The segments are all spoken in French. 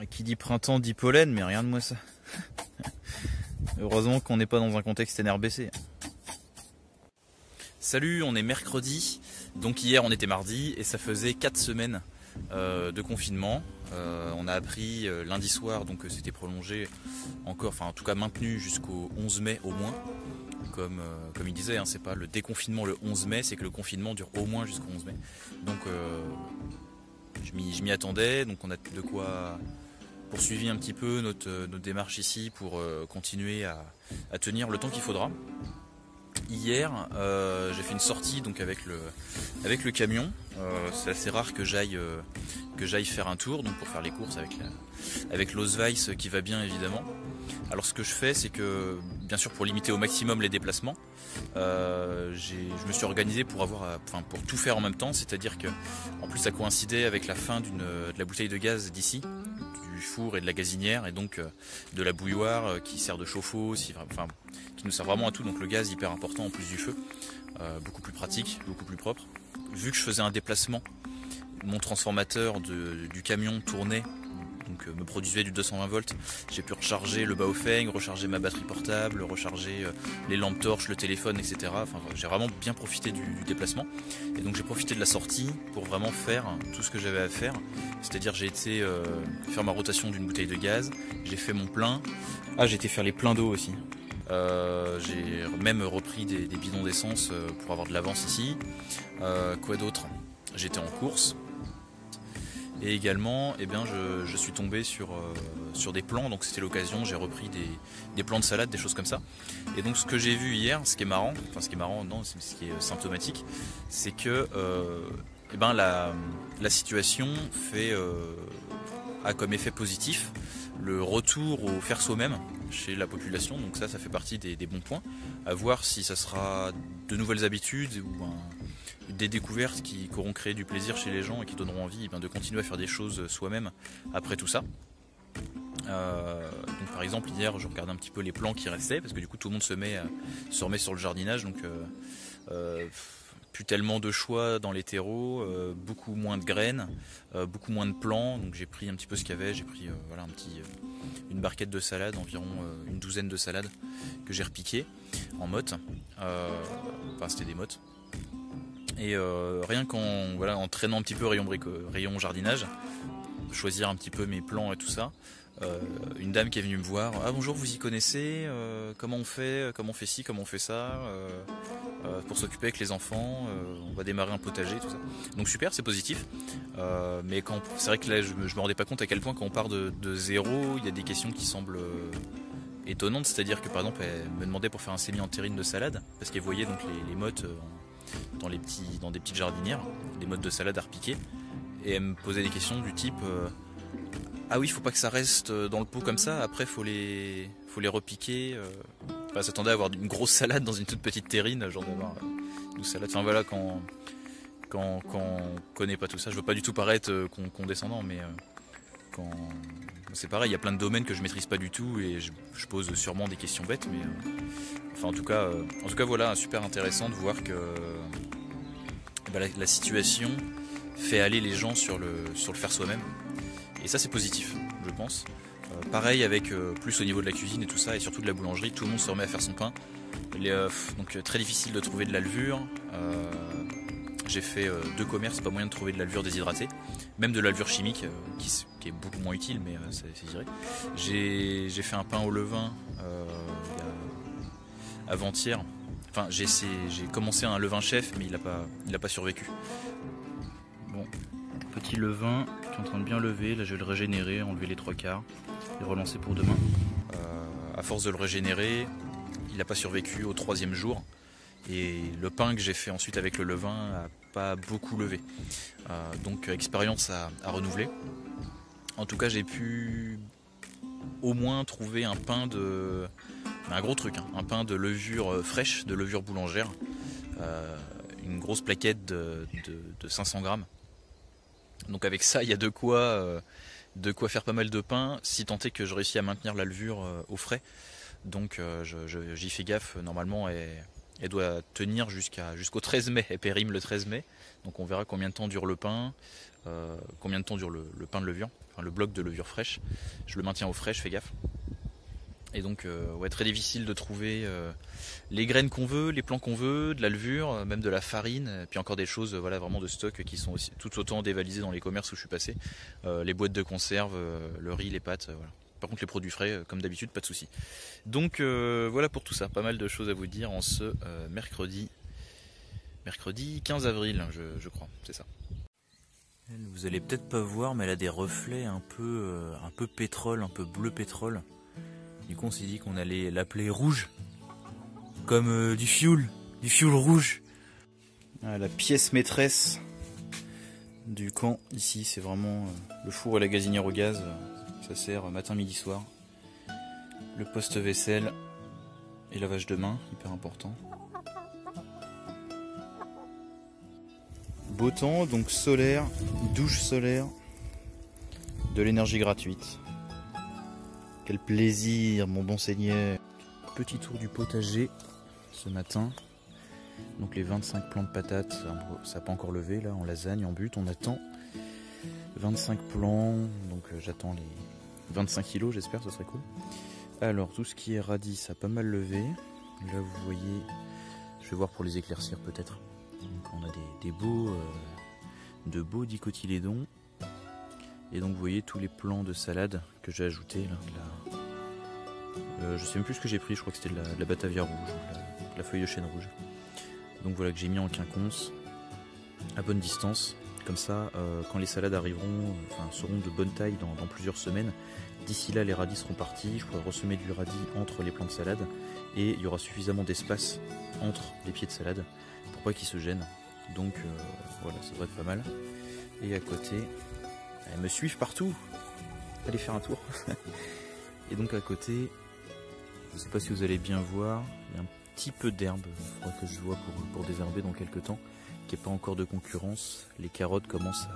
Qui dit printemps dit pollen, mais regarde-moi ça. Heureusement qu'on n'est pas dans un contexte NRBC. Salut, on est mercredi, donc hier on était mardi et ça faisait 4 semaines de confinement. On a appris lundi soir, donc c'était prolongé encore, enfin en tout cas maintenu jusqu'au 11 mai au moins. Comme il disait, hein, c'est pas le déconfinement le 11 mai, c'est que le confinement dure au moins jusqu'au 11 mai. Donc je m'y attendais, donc on a de quoi poursuivre un petit peu notre démarche ici pour continuer à tenir le temps qu'il faudra. Hier, j'ai fait une sortie donc avec le camion. C'est assez rare que j'aille faire un tour, donc pour faire les courses avec l'Osweiss qui va bien évidemment. Alors ce que je fais, c'est que bien sûr pour limiter au maximum les déplacements, je me suis organisé pour tout faire en même temps, c'est-à-dire que en plus ça coïncidait avec la fin de la bouteille de gaz d'ici, du four et de la gazinière, et donc de la bouilloire qui sert de chauffe-eau, qui nous sert vraiment à tout. Donc le gaz hyper important en plus du feu, beaucoup plus pratique, beaucoup plus propre. Vu que je faisais un déplacement, mon transformateur du camion tournait, donc me produisait du 220 volts. J'ai pu recharger le Baofeng, recharger ma batterie portable, recharger les lampes torches, le téléphone, etc. Enfin, j'ai vraiment bien profité du déplacement. Et donc j'ai profité de la sortie pour vraiment faire tout ce que j'avais à faire. C'est-à-dire j'ai été faire ma rotation d'une bouteille de gaz, j'ai fait mon plein. Ah, j'ai été faire les pleins d'eau aussi. J'ai même repris des bidons d'essence pour avoir de l'avance ici. Quoi d'autre? J'étais en course. Et également, je suis tombé sur des plants, donc c'était l'occasion, j'ai repris des plants de salade, des choses comme ça. Et donc ce que j'ai vu hier, ce qui est marrant, non, ce qui est symptomatique, c'est que la situation a comme effet positif le retour au faire soi-même chez la population. Donc ça fait partie des bons points. À voir si ça sera de nouvelles habitudes ou des découvertes qui auront créé du plaisir chez les gens et qui donneront envie de continuer à faire des choses soi-même après tout ça. Donc par exemple hier je regardais un petit peu les plants qui restaient, parce que du coup tout le monde se remet sur le jardinage, donc plus tellement de choix dans les terreaux, beaucoup moins de graines, beaucoup moins de plants. Donc j'ai pris un petit peu ce qu'il y avait, j'ai pris une barquette de salade, environ une douzaine de salades que j'ai repiquées en motte, c'était des mottes. Et rien en traînant un petit peu rayon jardinage, choisir un petit peu mes plants et tout ça, une dame qui est venue me voir. Ah bonjour, vous y connaissez, comment on fait ci, comment on fait ça, pour s'occuper avec les enfants, on va démarrer un potager, tout ça. Donc super, c'est positif, mais c'est vrai que là je me rendais pas compte à quel point quand on part de zéro, il y a des questions qui semblent étonnantes. C'est-à-dire que par exemple elle me demandait pour faire un sémi-entérine de salade, parce qu'elle voyait donc les mottes dans des petites jardinières, des mottes de salade à repiquer, et elle me posait des questions du type ah oui, faut pas que ça reste dans le pot comme ça, après faut les repiquer. Elle s'attendait à avoir une grosse salade dans une toute petite terrine, genre d'avoir une salade. Enfin voilà, quand on connaît pas tout ça, je veux pas du tout paraître condescendant, mais c'est pareil, il y a plein de domaines que je maîtrise pas du tout et je pose sûrement des questions bêtes, mais en tout cas voilà, super intéressant de voir que la situation fait aller les gens sur le faire soi-même, et ça c'est positif, je pense. Pareil avec plus au niveau de la cuisine et tout ça, et surtout de la boulangerie, tout le monde se remet à faire son pain. Donc très difficile de trouver de la levure. J'ai fait 2 commerces, pas moyen de trouver de la levure déshydratée, même de la levure chimique qui est beaucoup moins utile, mais c'est diré. J'ai fait un pain au levain avant-hier. Enfin, j'ai commencé un levain chef, mais il a pas survécu. Bon, petit levain qui est en train de bien lever. Là, je vais le régénérer, enlever les 3/4 et relancer pour demain. À force de le régénérer, il n'a pas survécu au 3e jour. Et le pain que j'ai fait ensuite avec le levain n'a pas beaucoup levé. Donc expérience à renouveler. En tout cas, j'ai pu au moins trouver un pain un gros truc, hein, un pain de levure fraîche, de levure boulangère. Une grosse plaquette de 500 grammes. Donc avec ça, il y a de quoi faire pas mal de pain, si tant est que je réussis à maintenir la levure au frais. Donc j'y fais gaffe normalement, et Elle doit tenir jusqu'au 13 mai, elle périme le 13 mai. Donc on verra combien de temps dure le pain, combien de temps dure le pain de levure, enfin le bloc de levure fraîche. Je le maintiens au frais, je fais gaffe. Et donc ouais, très difficile de trouver les graines qu'on veut, les plants qu'on veut, de la levure, même de la farine, puis encore des choses voilà, vraiment de stock qui sont aussi tout autant dévalisées dans les commerces où je suis passé. Les boîtes de conserve, le riz, les pâtes, voilà. Par contre les produits frais, comme d'habitude, pas de souci. Donc voilà pour tout ça, pas mal de choses à vous dire en ce mercredi 15 avril, je crois, c'est ça. Vous allez peut-être pas voir, mais elle a des reflets un peu pétrole, un peu bleu pétrole. Du coup on s'est dit qu'on allait l'appeler rouge, comme du fioul rouge. Ah, la pièce maîtresse du camp ici, c'est vraiment le four et la gazinière au gaz. Ça sert matin, midi, soir. Le poste vaisselle et lavage de main, hyper important. Beau temps, donc solaire, douche solaire, de l'énergie gratuite. Quel plaisir, mon bon Seigneur. Petit tour du potager ce matin. Donc les 25 plants de patates, ça n'a pas encore levé là, en lasagne, en but. On attend 25 plants, donc j'attends les 25 kilos, j'espère, ce serait cool. Alors tout ce qui est radis, ça a pas mal levé. Là vous voyez, je vais voir pour les éclaircir peut-être. Donc on a de beaux dicotylédons. Et donc vous voyez tous les plants de salade que j'ai ajoutés là. Je sais même plus ce que j'ai pris, je crois que c'était de la batavia rouge, de la feuille de chêne rouge. Donc voilà, que j'ai mis en quinconce à bonne distance. Comme ça, quand les salades arriveront, seront de bonne taille dans plusieurs semaines, d'ici là les radis seront partis, je pourrai ressemer du radis entre les plants de salade et il y aura suffisamment d'espace entre les pieds de salade pour pas qu'ils se gênent. Donc voilà, ça devrait être pas mal. Et à côté, elles me suivent partout. Allez faire un tour. Et donc à côté, je sais pas si vous allez bien voir, il y a un petit peu d'herbe, il faudra que je vois pour désherber dans quelques temps, qui n'est pas encore de concurrence. Les carottes commencent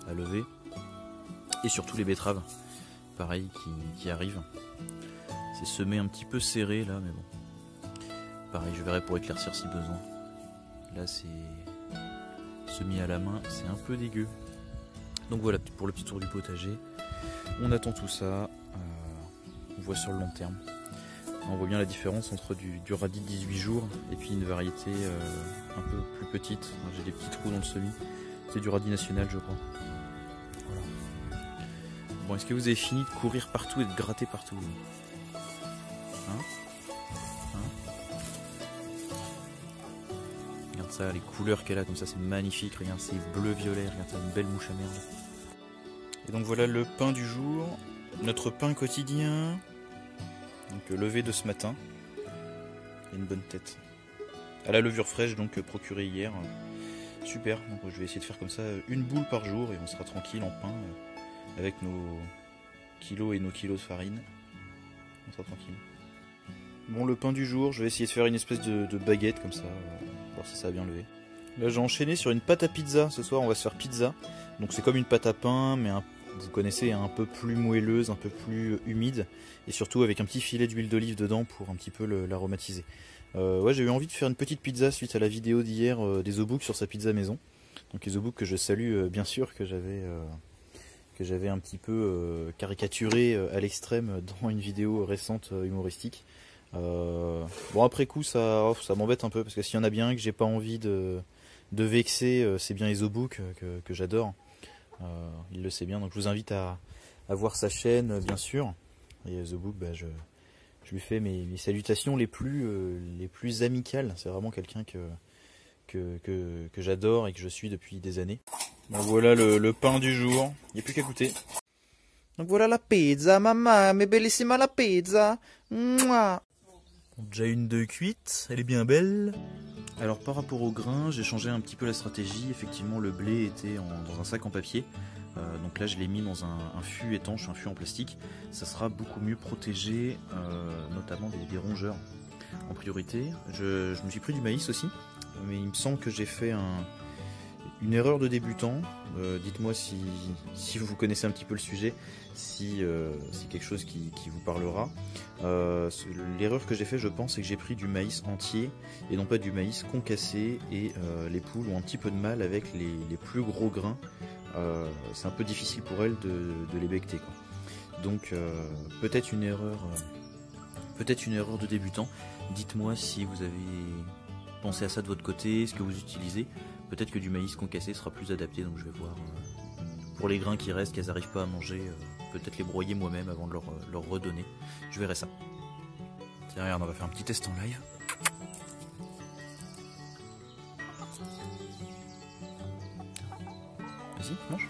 à lever. Et surtout les betteraves, pareil, qui arrivent. C'est semé un petit peu serré là, mais bon. Pareil, je verrai pour éclaircir si besoin. Là c'est semis à la main, c'est un peu dégueu. Donc voilà pour le petit tour du potager. On attend tout ça, on voit sur le long terme. On voit bien la différence entre du radis de 18 jours et puis une variété un peu plus petite. J'ai des petits trous dans le semis. C'est du radis national, je crois. Voilà. Bon, est-ce que vous avez fini de courir partout et de gratter partout? Regarde ça, les couleurs qu'elle a comme ça, c'est magnifique. Regarde, c'est bleu-violet. Regarde ça, une belle mouche à merde. Et donc voilà le pain du jour, notre pain quotidien. Donc levé de ce matin. Il y a une bonne tête. À la levure fraîche, donc procurée hier. Super, donc je vais essayer de faire comme ça une boule par jour et on sera tranquille en pain avec nos kilos et nos kilos de farine. On sera tranquille. Bon, le pain du jour, je vais essayer de faire une espèce de baguette comme ça, voir si ça a bien levé. Là j'ai enchaîné sur une pâte à pizza. Ce soir on va se faire pizza. Donc c'est comme une pâte à pain, mais vous connaissez, un peu plus moelleuse, un peu plus humide, et surtout avec un petit filet d'huile d'olive dedans pour un petit peu l'aromatiser. Ouais, j'ai eu envie de faire une petite pizza suite à la vidéo d'hier des Obouks sur sa pizza maison. Donc les Obouks que je salue bien sûr, que j'avais un petit peu caricaturé à l'extrême dans une vidéo récente humoristique. Bon, après coup ça m'embête un peu, parce que s'il y en a bien un que j'ai pas envie de vexer, c'est bien les Obouks que j'adore. Il le sait bien, donc je vous invite à voir sa chaîne bien sûr. Et The Book, je lui fais mes salutations les plus amicales. C'est vraiment quelqu'un que j'adore et que je suis depuis des années. Donc voilà le pain du jour, il n'y a plus qu'à goûter. Donc voilà la pizza, maman, mais bellissima la pizza. Mouah. Déjà une de cuite, elle est bien belle. Alors par rapport au grain, j'ai changé un petit peu la stratégie. Effectivement, le blé était dans un sac en papier. Donc là je l'ai mis dans un fût étanche, un fût en plastique. Ça sera beaucoup mieux protégé, notamment des rongeurs en priorité. Je me suis pris du maïs aussi, mais il me semble que j'ai fait Une erreur de débutant, dites-moi si vous connaissez un petit peu le sujet, si c'est quelque chose qui vous parlera. L'erreur que j'ai fait, je pense, c'est que j'ai pris du maïs entier et non pas du maïs concassé, et les poules ont un petit peu de mal avec les plus gros grains. C'est un peu difficile pour elles de les becqueter, quoi. Donc peut-être une erreur de débutant. Dites-moi si vous avez pensé à ça de votre côté, ce que vous utilisez. Peut-être que du maïs concassé sera plus adapté, donc je vais voir. Pour les grains qui restent, qu'elles n'arrivent pas à manger, peut-être les broyer moi-même avant de leur redonner. Je verrai ça. Tiens, regarde, on va faire un petit test en live. Vas-y, mange.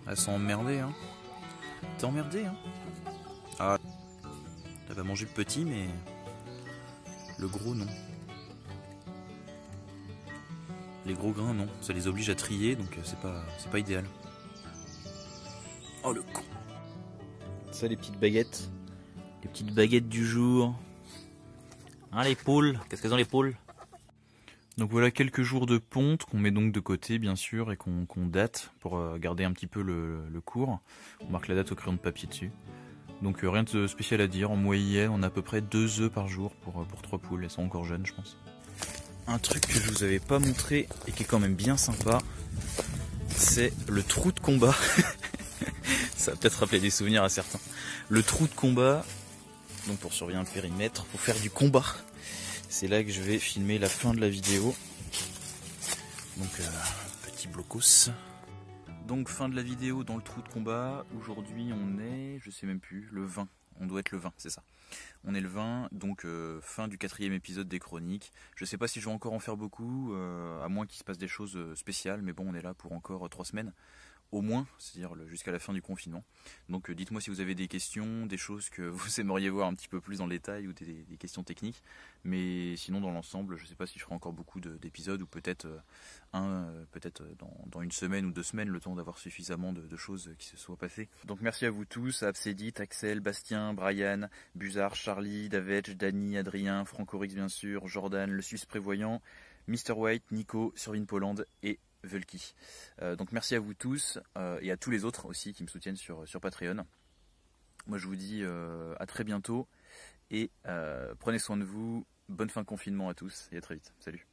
Elles sont emmerdées, hein. T'es emmerdé, hein. Ah, elle va manger le petit, mais le gros, non. Les gros grains, non. Ça les oblige à trier, donc c'est pas idéal. Oh, le con. Ça, les petites baguettes. Les petites baguettes du jour. Hein, les poules. Qu'est-ce qu'elles ont, les poules? Donc voilà quelques jours de ponte qu'on met donc de côté, bien sûr, et qu'on date pour garder un petit peu le cours. On marque la date au crayon de papier dessus. Donc rien de spécial à dire. En moyenne, on a à peu près 2 œufs par jour pour 3 poules. Elles sont encore jeunes, je pense. Un truc que je vous avais pas montré et qui est quand même bien sympa, c'est le trou de combat. Ça va peut-être rappeler des souvenirs à certains. Le trou de combat, donc pour surveiller un périmètre, pour faire du combat. C'est là que je vais filmer la fin de la vidéo. Donc petit blocos. Donc fin de la vidéo dans le trou de combat. Aujourd'hui on est, je sais même plus, le 20. On doit être le 20, c'est ça. On est le 20, donc fin du 4e épisode des chroniques. Je sais pas si je vais encore en faire beaucoup, à moins qu'il se passe des choses spéciales, mais bon, on est là pour encore 3 semaines. Au moins, c'est-à-dire jusqu'à la fin du confinement. Donc dites-moi si vous avez des questions, des choses que vous aimeriez voir un petit peu plus dans le détail, ou des questions techniques. Mais sinon, dans l'ensemble, je ne sais pas si je ferai encore beaucoup d'épisodes, ou peut-être dans une semaine ou 2 semaines, le temps d'avoir suffisamment de choses qui se soient passées. Donc merci à vous tous, à Absédite, Axel, Bastien, Brian, Buzard, Charlie, Davetch, Dany, Adrien, Francorix bien sûr, Jordan, le Suisse prévoyant, Mr White, Nico, Survin Poland et Vulky. Donc merci à vous tous et à tous les autres aussi qui me soutiennent sur Patreon. Moi je vous dis à très bientôt et prenez soin de vous, bonne fin de confinement à tous et à très vite. Salut.